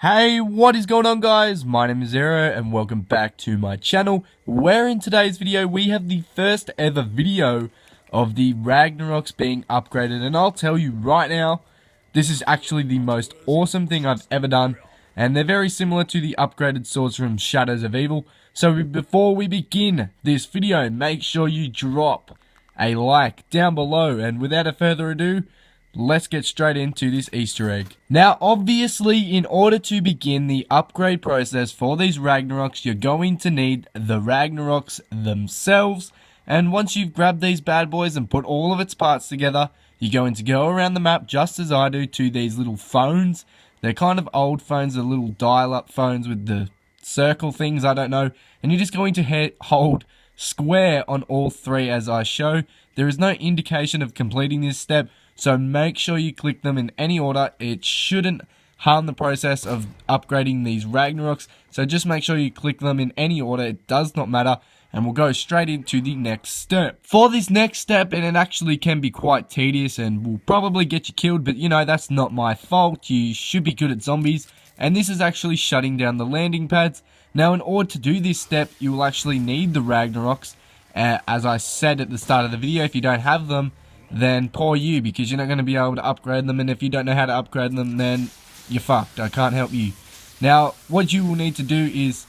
Hey, what is going on, guys? My name is Zero and welcome back to my channel, where in today's video we have the first ever video of the Ragnaroks being upgraded. And I'll tell you right now, this is actually the most awesome thing I've ever done, and they're very similar to the upgraded swords from Shadows of Evil. So before we begin this video, make sure you drop a like down below, and without a further ado, let's get straight into this Easter egg. Now, obviously, in order to begin the upgrade process for these Ragnaroks, you're going to need the Ragnaroks themselves. And once you've grabbed these bad boys and put all of its parts together, you're going to go around the map just as I do to these little phones. They're kind of old phones, the little dial-up phones with the circle things, I don't know. And you're just going to hold square on all three as I show. There is no indication of completing this step, so make sure you click them in any order. It shouldn't harm the process of upgrading these Ragnaroks, so just make sure you click them in any order. It does not matter, and we'll go straight into the next step. For this next step, and it actually can be quite tedious and will probably get you killed, but you know, that's not my fault. You should be good at zombies, and this is actually shutting down the landing pads. Now, in order to do this step, you will actually need the Ragnaroks. As I said at the start of the video, if you don't have them, then poor you, because you're not going to be able to upgrade them, and if you don't know how to upgrade them, then you're fucked. I can't help you. Now, what you will need to do is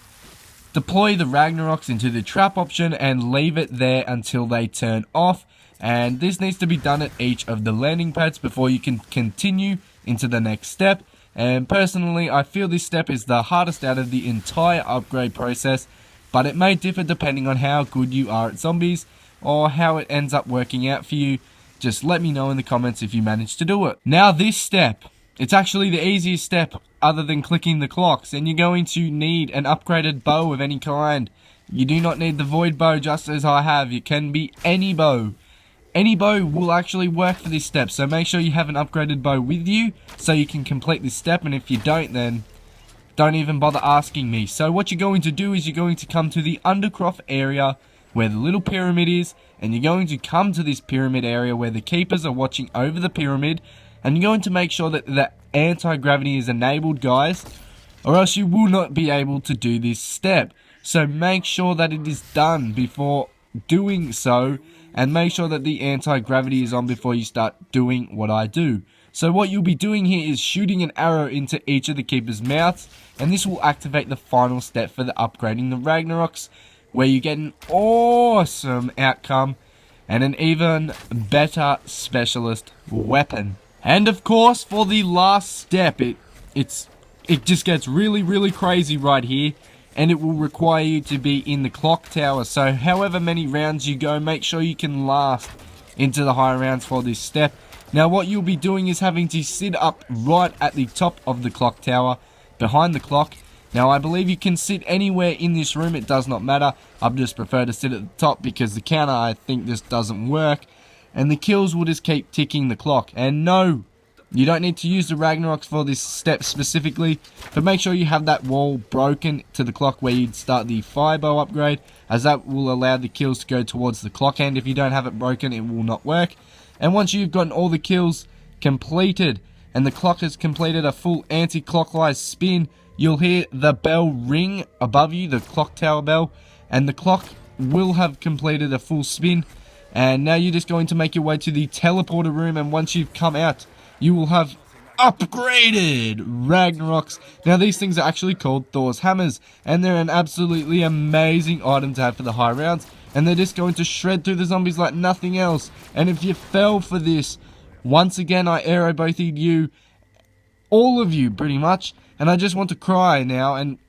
deploy the Ragnaroks into the trap option and leave it there until they turn off, and this needs to be done at each of the landing pads before you can continue into the next step. And personally, I feel this step is the hardest out of the entire upgrade process, but it may differ depending on how good you are at zombies or how it ends up working out for you. Just let me know in the comments if you manage to do it. Now, this step, it's actually the easiest step other than clicking the clocks, and you're going to need an upgraded bow of any kind. You do not need the void bow just as I have. It can be any bow. Any bow will actually work for this step, so make sure you have an upgraded bow with you so you can complete this step, and if you don't, then don't even bother asking me. So what you're going to do is you're going to come to the Undercroft area where the little pyramid is, and you're going to come to this pyramid area where the keepers are watching over the pyramid, and you're going to make sure that the anti-gravity is enabled, guys, or else you will not be able to do this step. So make sure that it is done before doing so, and make sure that the anti-gravity is on before you start doing what I do. So what you'll be doing here is shooting an arrow into each of the keepers' mouths, and this will activate the final step for the upgrading the Ragnaroks, where you get an awesome outcome and an even better specialist weapon. And of course, for the last step, it just gets really crazy right here, and it will require you to be in the clock tower. So however many rounds you go, make sure you can last into the higher rounds for this step. Now, what you'll be doing is having to sit up right at the top of the clock tower, behind the clock. Now, I believe you can sit anywhere in this room, it does not matter. I just prefer to sit at the top because the counter, I think, this doesn't work. And the kills will just keep ticking the clock. And no, you don't need to use the Ragnaroks for this step specifically, but make sure you have that wall broken to the clock where you'd start the firebow upgrade, as that will allow the kills to go towards the clock hand. If you don't have it broken, it will not work. And once you've gotten all the kills completed, and the clock has completed a full anti-clockwise spin, you'll hear the bell ring above you, the clock tower bell, and the clock will have completed a full spin. And now you're just going to make your way to the teleporter room, and once you've come out, you will have upgraded Ragnaroks. Now, these things are actually called Thor's hammers, and they're an absolutely amazing item to have for the high rounds, and they're just going to shred through the zombies like nothing else. And if you fell for this, once again, I arrow both you, all of you pretty much, and I just want to cry now, and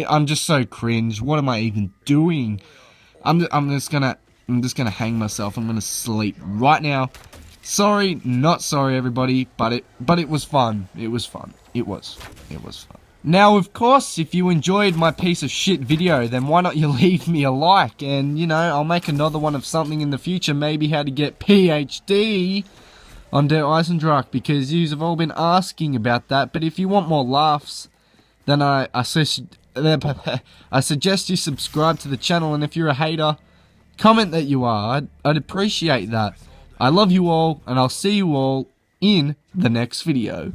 I'm just so cringe. What am I even doing? I'm just gonna hang myself. I'm gonna sleep right now. Sorry, not sorry, everybody, but it was fun. It was fun. It was fun. Now, of course, if you enjoyed my piece of shit video, then why not you leave me a like, and, you know, I'll make another one of something in the future, maybe how to get PhD on Der Eisendrache, because yous have all been asking about that. But if you want more laughs, then I suggest you subscribe to the channel, and if you're a hater, comment that you are. I'd appreciate that. I love you all, and I'll see you all in the next video.